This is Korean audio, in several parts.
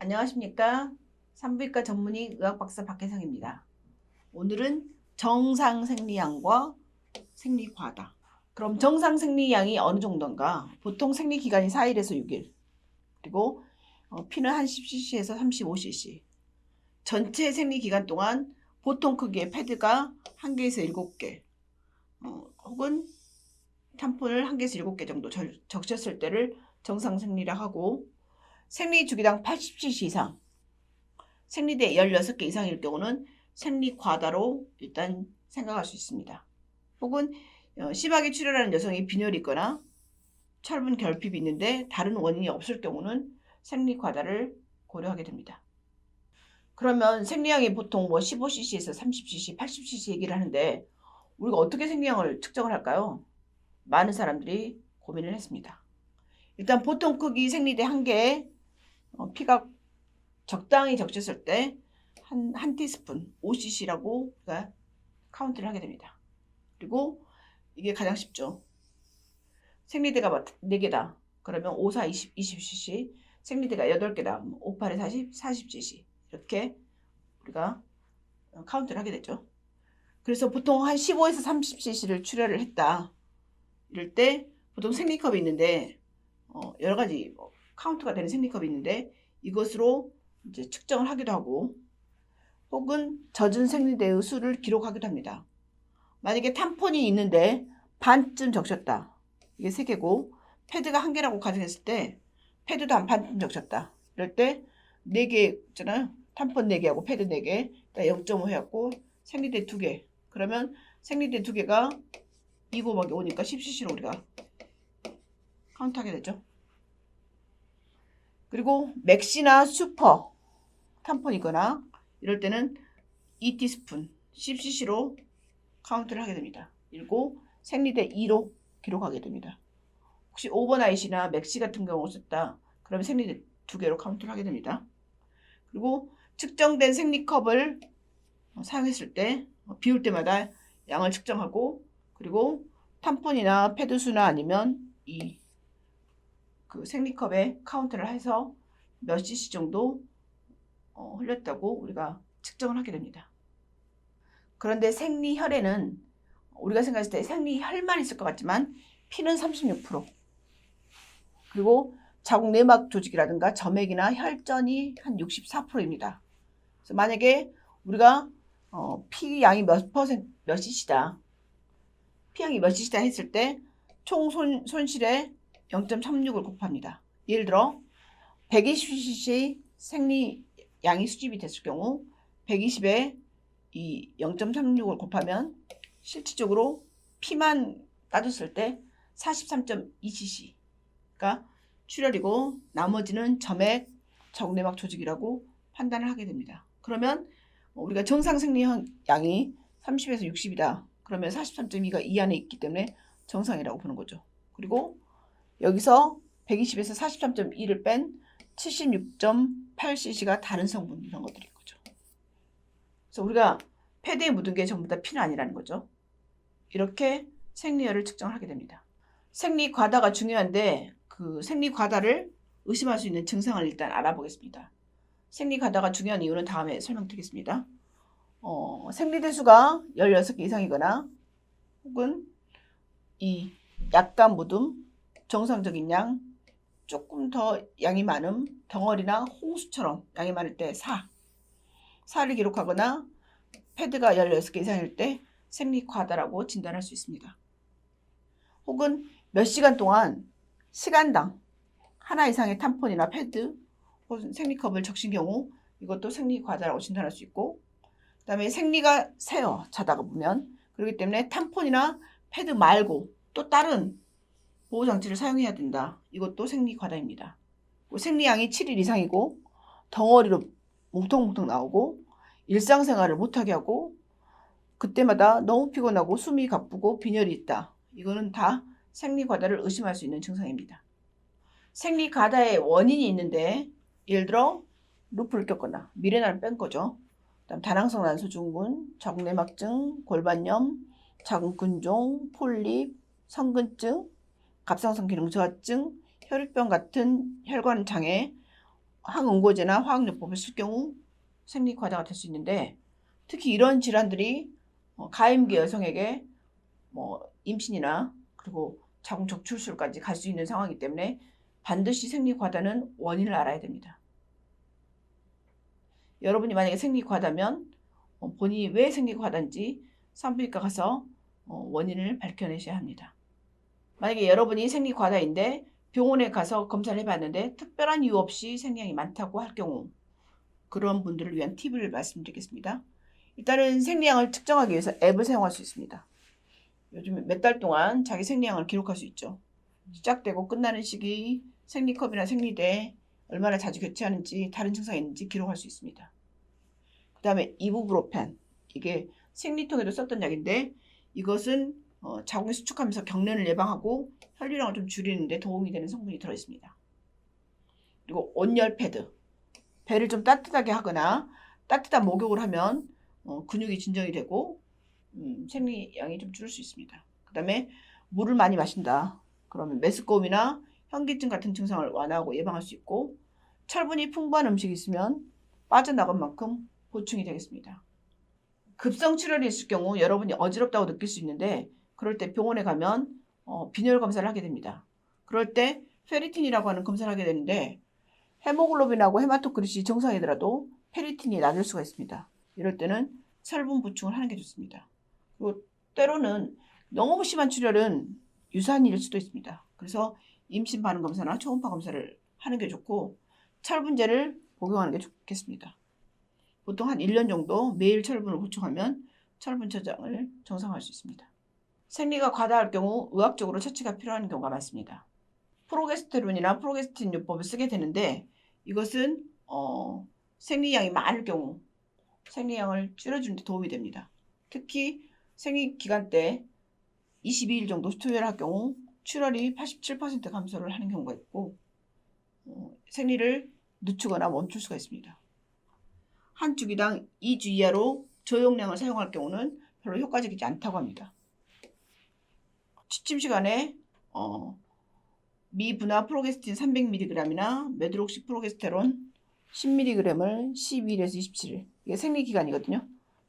안녕하십니까. 산부인과 전문의 의학박사 박혜성입니다. 오늘은 정상생리양과 생리과다. 그럼 정상생리양이 어느 정도인가? 보통 생리기간이 4일에서 6일, 그리고 피는 한 10cc에서 35cc. 전체 생리기간 동안 보통 크기의 패드가 1개에서 7개, 혹은 탐폰을 1개에서 7개 정도 적셨을 때를 정상생리라 하고, 생리주기당 80cc 이상, 생리대 16개 이상일 경우는 생리과다로 일단 생각할 수 있습니다. 혹은 심하게 출혈하는 여성이 빈혈이 있거나 철분 결핍이 있는데 다른 원인이 없을 경우는 생리과다를 고려하게 됩니다. 그러면 생리량이 보통 15cc에서 30cc, 80cc 얘기를 하는데 우리가 어떻게 생리량을 측정을 할까요? 많은 사람들이 고민을 했습니다. 일단 보통 크기 생리대 1개에 피가 적당히 적셨을 때 한 티스푼 5cc라고 우리가 카운트를 하게 됩니다. 그리고 이게 가장 쉽죠. 생리대가 4개다. 그러면 5, 4, 20cc. 생리대가 8개다. 5, 8에 40cc. 이렇게 우리가 카운트를 하게 되죠. 그래서 보통 한 15에서 30cc를 출혈을 했다. 이럴 때 보통 생리컵이 있는데 여러 가지 카운트가 되는 생리컵이 있는데 이것으로 이제 측정을 하기도 하고, 혹은 젖은 생리대의 수를 기록하기도 합니다. 만약에 탐폰이 있는데 반쯤 적셨다. 이게 3개고 패드가 1개라고 가정했을 때 패드도 한 반쯤 적셨다. 이럴 때 4개 있잖아요. 탐폰 4개하고 패드 4개, 0.5 해갖고 생리대 2개. 그러면 생리대 2개가 2 곱하기 5니까 10cc로 우리가 카운트하게 되죠. 그리고 맥시나 슈퍼 탐폰이거나 이럴 때는 2티스푼 10cc로 카운트를 하게 됩니다. 그리고 생리대 2로 기록하게 됩니다. 혹시 오버나잇이나 맥시 같은 경우 썼다. 그러면 생리대 2개로 카운트를 하게 됩니다. 그리고 측정된 생리컵을 사용했을 때 비울 때마다 양을 측정하고, 그리고 탐폰이나 패드 수나 아니면 그 생리컵에 카운트를 해서 몇 cc 정도 흘렸다고 우리가 측정을 하게 됩니다. 그런데 생리혈에는 우리가 생각했을 때 생리혈만 있을 것 같지만 피는 36%, 그리고 자궁 내막 조직이라든가 점액이나 혈전이 한 64%입니다. 그래서 만약에 우리가 피 양이 몇 cc다, 피 양이 몇 cc다 했을 때 총 손실에 0.36을 곱합니다. 예를 들어 120cc 생리 양이 수집이 됐을 경우 120에 이 0.36을 곱하면 실질적으로 피만 따졌을 때 43.2cc가 출혈이고 나머지는 점액, 정내막 조직이라고 판단을 하게 됩니다. 그러면 우리가 정상 생리양이 30에서 60이다. 그러면 43.2가 이 안에 있기 때문에 정상이라고 보는 거죠. 그리고 여기서 120에서 43.2를 뺀 76.8cc가 다른 성분, 이런 것들인 거죠. 그래서 우리가 패드에 묻은 게 전부 다 피는 아니라는 거죠. 이렇게 생리혈을 측정하게 됩니다. 생리과다가 중요한데 그 생리과다를 의심할 수 있는 증상을 일단 알아보겠습니다. 생리과다가 중요한 이유는 다음에 설명드리겠습니다. 생리대수가 16개 이상이거나 혹은 이 약간 묻음, 정상적인 양, 조금 더 양이 많음, 덩어리나 홍수처럼 양이 많을 때 4를 기록하거나 패드가 16개 이상일 때 생리과다라고 진단할 수 있습니다. 혹은 몇 시간 동안 시간당 하나 이상의 탐폰이나 패드 혹은 생리컵을 적신 경우 이것도 생리과다라고 진단할 수 있고, 그 다음에 생리가 새요, 자다가 보면. 그렇기 때문에 탐폰이나 패드 말고 또 다른 보호장치를 사용해야 된다. 이것도 생리과다입니다. 생리양이 7일 이상이고 덩어리로 뭉텅뭉텅 나오고 일상생활을 못하게 하고 그때마다 너무 피곤하고 숨이 가쁘고 빈혈이 있다. 이거는 다 생리과다를 의심할 수 있는 증상입니다. 생리과다의 원인이 있는데 예를 들어 루프를 꼈거나 미레나를 뺀 거죠. 그다음 다낭성 난소증후군, 자궁내막증, 골반염, 자궁근종, 폴립, 성근증, 갑상선 기능 저하증, 혈액병 같은 혈관 장애, 항응고제나 화학요법을 쓸 경우 생리과다가 될 수 있는데, 특히 이런 질환들이 가임기 여성에게 임신이나 그리고 자궁 적출술까지 갈 수 있는 상황이기 때문에 반드시 생리과다는 원인을 알아야 됩니다. 여러분이 만약에 생리과다면 본인이 왜 생리과다인지 산부인과 가서 원인을 밝혀내셔야 합니다. 만약에 여러분이 생리과다인데 병원에 가서 검사를 해봤는데 특별한 이유 없이 생리량이 많다고 할 경우, 그런 분들을 위한 팁을 말씀드리겠습니다. 일단은 생리량을 측정하기 위해서 앱을 사용할 수 있습니다. 요즘 몇 달 동안 자기 생리량을 기록할 수 있죠. 시작되고 끝나는 시기, 생리컵이나 생리대, 얼마나 자주 교체하는지, 다른 증상이 있는지 기록할 수 있습니다. 그 다음에 이부브로펜, 이게 생리통에도 썼던 약인데 이것은 자궁이 수축하면서 경련을 예방하고 혈류량을 좀 줄이는 데 도움이 되는 성분이 들어있습니다. 그리고 온열 패드, 배를 좀 따뜻하게 하거나 따뜻한 목욕을 하면 근육이 진정이 되고 생리량이 좀 줄을 수 있습니다. 그 다음에 물을 많이 마신다. 그러면 메스꺼움이나 현기증 같은 증상을 완화하고 예방할 수 있고, 철분이 풍부한 음식이 있으면 빠져나간 만큼 보충이 되겠습니다. 급성 출혈이 있을 경우 여러분이 어지럽다고 느낄 수 있는데, 그럴 때 병원에 가면 빈혈 검사를 하게 됩니다. 그럴 때 페리틴이라고 하는 검사를 하게 되는데, 헤모글로빈하고 헤마토크릿이 정상이더라도 페리틴이 낮을 수가 있습니다. 이럴 때는 철분 보충을 하는 게 좋습니다. 그리고 때로는 너무 심한 출혈은 유산일 수도 있습니다. 그래서 임신 반응 검사나 초음파 검사를 하는 게 좋고, 철분제를 복용하는 게 좋겠습니다. 보통 한 1년 정도 매일 철분을 보충하면 철분 저장을 정상화할 수 있습니다. 생리가 과다할 경우 의학적으로 처치가 필요한 경우가 많습니다. 프로게스테론이나 프로게스틴 요법을 쓰게 되는데, 이것은 생리량이 많을 경우 생리량을 줄여주는 데 도움이 됩니다. 특히 생리 기간 때 22일 정도 투여할 경우 출혈이 87% 감소를 하는 경우가 있고, 생리를 늦추거나 멈출 수가 있습니다. 한 주기당 2주 이하로 저용량을 사용할 경우는 별로 효과적이지 않다고 합니다. 취침 시간에 미분화 프로게스틴 300mg이나 메드록시 프로게스테론 10mg을 12일에서 27일, 이게 생리 기간이거든요.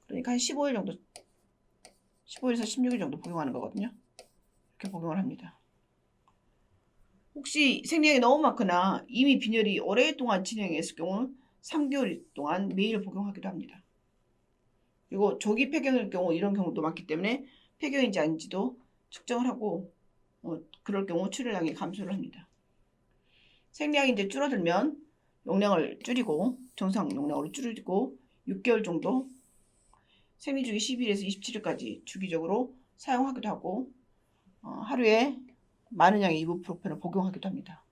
그러니까 한 15일 정도, 15일에서 16일 정도 복용하는 거거든요. 이렇게 복용을 합니다. 혹시 생리량이 너무 많거나 이미 빈혈이 오랫동안 진행했을 경우 3개월 동안 매일 복용하기도 합니다. 그리고 조기 폐경일 경우 이런 경우도 많기 때문에 폐경인지 아닌지도 측정을 하고 그럴 경우 출혈량이 감소를 합니다. 생리량이 이제 줄어들면 용량을 줄이고 정상 용량으로 줄이고 6개월 정도 생리주기 10일에서 27일까지 주기적으로 사용하기도 하고, 하루에 많은 양의 이부프로펜을 복용하기도 합니다.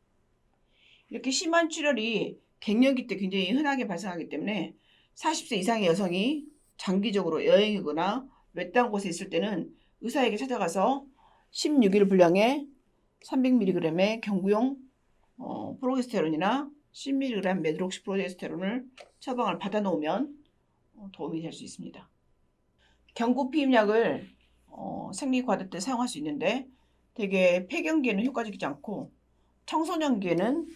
이렇게 심한 출혈이 갱년기 때 굉장히 흔하게 발생하기 때문에 40세 이상의 여성이 장기적으로 여행이거나 외딴 곳에 있을 때는 의사에게 찾아가서 16일 분량의 300mg의 경구용 프로게스테론이나 10mg 메드록시 프로게스테론을 처방을 받아 놓으면 도움이 될 수 있습니다. 경구 피임약을 생리과다 때 사용할 수 있는데, 되게 폐경기에는 효과적이지 않고 청소년기에는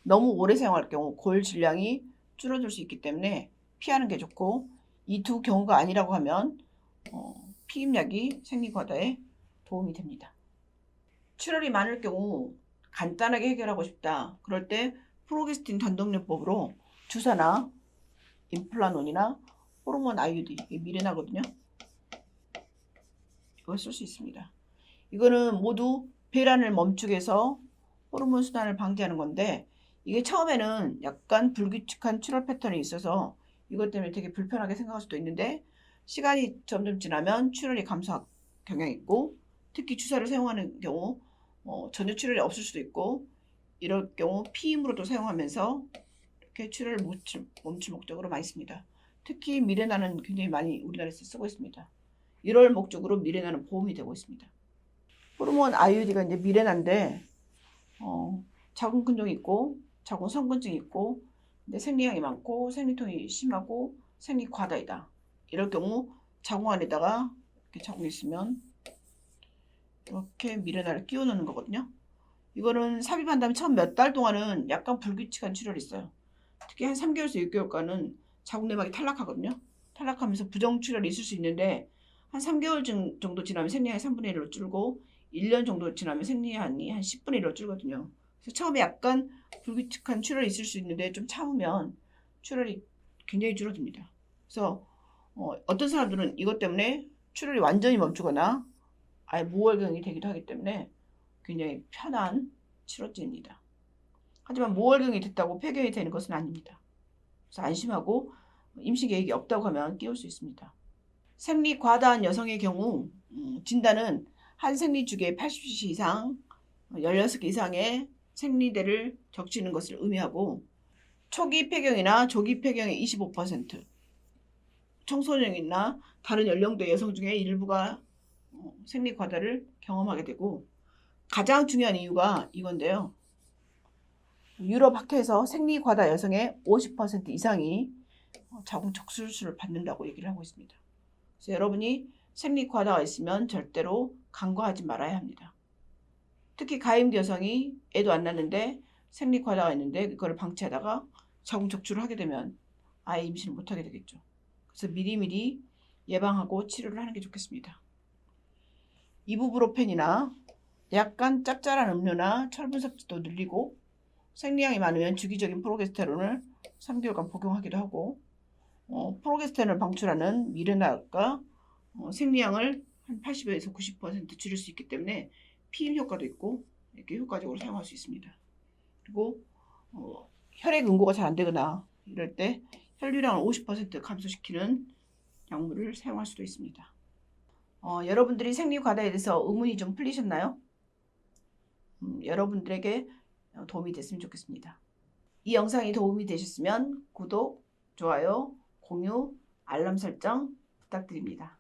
너무 오래 사용할 경우 골 질량이 줄어들 수 있기 때문에 피하는 게 좋고, 이 두 경우가 아니라고 하면 피임약이 생리과다에 도움이 됩니다. 출혈이 많을 경우 간단하게 해결하고 싶다. 그럴 때 프로게스틴 단독요법으로 주사나 임플라논이나 호르몬 IUD, 미레나거든요. 이걸 쓸 수 있습니다. 이거는 모두 배란을 멈추게 해서 호르몬 순환을 방지하는 건데, 이게 처음에는 약간 불규칙한 출혈 패턴이 있어서 이것 때문에 되게 불편하게 생각할 수도 있는데, 시간이 점점 지나면 출혈이 감소할 경향이 있고, 특히 주사를 사용하는 경우 전혀 출혈이 없을 수도 있고, 이럴 경우 피임으로도 사용하면서 이렇게 출혈을 멈출 목적으로 많이 씁니다. 특히 미레나는 굉장히 많이 우리나라에서 쓰고 있습니다. 이럴 목적으로 미레나는 보험이 되고 있습니다. 호르몬 IUD가 이제 미레나인데 자궁 근종이 있고 자궁 성근증이 있고, 근데 생리량이 많고 생리통이 심하고 생리 과다이다. 이럴 경우 자궁 안에다가 이렇게 자궁이 있으면 이렇게 미레나를 끼워 넣는 거거든요. 이거는 삽입한 다음에 처음 몇 달 동안은 약간 불규칙한 출혈이 있어요. 특히 한 3개월에서 6개월간은 자궁 내막이 탈락하거든요. 탈락하면서 부정출혈이 있을 수 있는데 한 3개월 정도 지나면 생리량이 3분의 1로 줄고 1년 정도 지나면 생리량이 한 10분의 1로 줄거든요. 그래서 처음에 약간 불규칙한 출혈이 있을 수 있는데 좀 참으면 출혈이 굉장히 줄어듭니다. 그래서 어떤 사람들은 이것 때문에 출혈이 완전히 멈추거나 아예 무월경이 되기도 하기 때문에 굉장히 편한 치료제입니다. 하지만 무월경이 됐다고 폐경이 되는 것은 아닙니다. 그래서 안심하고 임신 계획이 없다고 하면 끼울 수 있습니다. 생리 과다한 여성의 경우 진단은 한 생리주기에 80cc 이상, 16개 이상의 생리대를 적시는 것을 의미하고 초기 폐경이나 조기 폐경의 25%, 청소년이나 다른 연령대 여성 중에 일부가 생리 과다를 경험하게 되고 가장 중요한 이유가 이건데요. 유럽 학회에서 생리 과다 여성의 50% 이상이 자궁 척수술을 받는다고 얘기를 하고 있습니다. 그래서 여러분이 생리 과다가 있으면 절대로 간과하지 말아야 합니다. 특히 가임기 여성이 애도 안 낳는데 생리 과다가 있는데 그거를 방치하다가 자궁 척출을 하게 되면 아예 임신을 못하게 되겠죠. 그래서 미리미리 예방하고 치료를 하는 게 좋겠습니다. 이부브로펜이나 약간 짭짤한 음료나 철분 섭취도 늘리고 생리량이 많으면 주기적인 프로게스테론을 3개월간 복용하기도 하고 프로게스테론을 방출하는 미르나가 생리량을 한 80에서 90% 줄일 수 있기 때문에 피임 효과도 있고 이렇게 효과적으로 사용할 수 있습니다. 그리고 혈액 응고가 잘 안 되거나 이럴 때 혈류량을 50% 감소시키는 약물을 사용할 수도 있습니다. 여러분들이 생리 과다에 대해서 의문이 좀 풀리셨나요? 여러분들에게 도움이 됐으면 좋겠습니다. 이 영상이 도움이 되셨으면 구독, 좋아요, 공유, 알람 설정 부탁드립니다.